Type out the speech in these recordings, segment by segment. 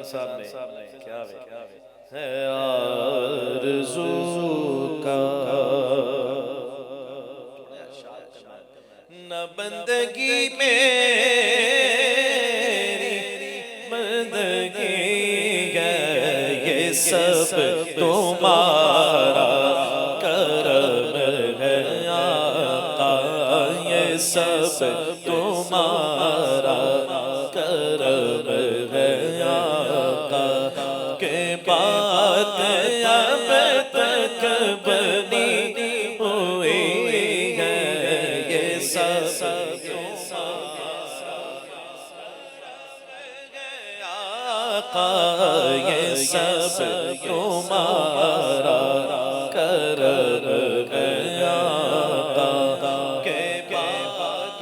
صاحب نے کیا ہے آرزو کا نہ بندگی میری بندگی ہے یہ سب تمہارا کرم ہے آقا یہ سب تمہارا کرم ہے آقا کہ بات اب تک بنی ہوئی ہے یہ سب آقا یہ سب تمہارا کرم ہے آقا کہ بات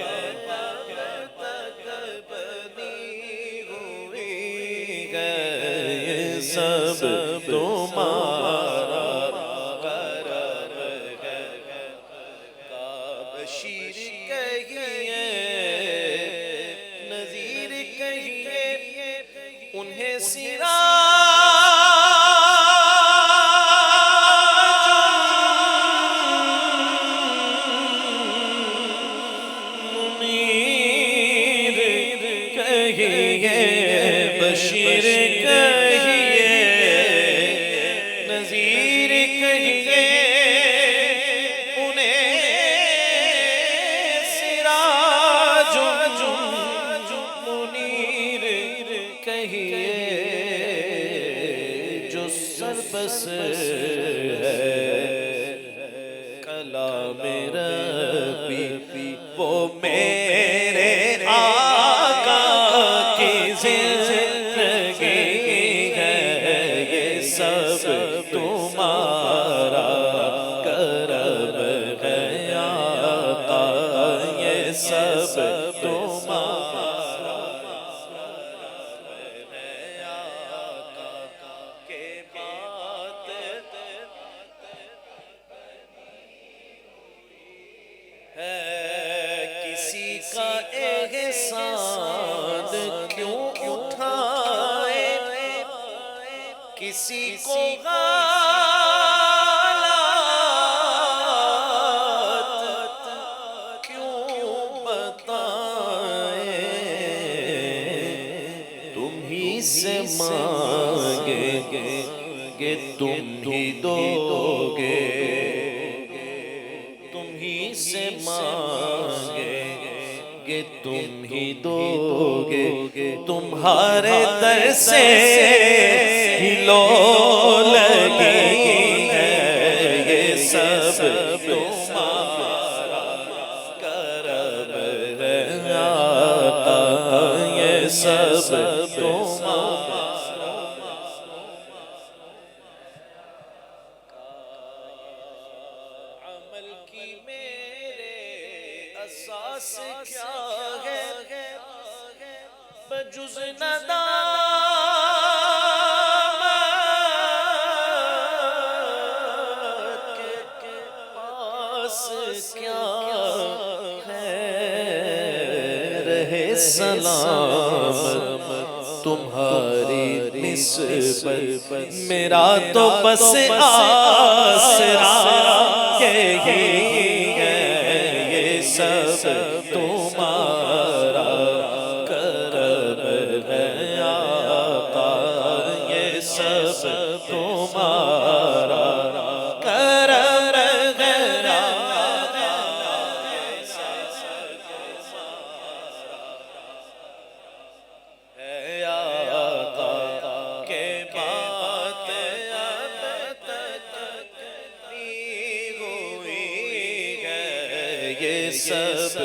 تک بنی ہوئی ہے یہ سب تمہارا کرم ہے بشیر کہیے نذیر کہیے انہیں منیر کہیے بشیر کہیے نذیر کہیے انہیں سراج منیر کہیے جو سربس ہے کلام ربی وہ میرے آقا کی زندگی ہے یہ سب تمہارا کرم ہے آقا یہ سب تمہارا ہے آقا کہ بات ہے کسی کا احسان کیوں اٹھائے کسی کو غالات کیوں بتائے تم ہی سے مانگیں گے تم ہی دو گے تم ہی سے مانگیں گے تم ہی دو گے تمہارے در سے ہی لو لگی ہے یہ سب تمہارا کرم ہے آقا یہ سب تمہارا عمل کی میرے اساس کیا ہے بجز ندامت کے پاس کیا ہے رہے سلام تمہاری نسبت میرا تو بس آسرا یہی ہے یہ سب تمہارا کرم ہے آقا یہ سب تمہارا کرم ہے آقا یہ سب ہے آقا کہ بات اب تک نہیں ہوئی ہے یہ سب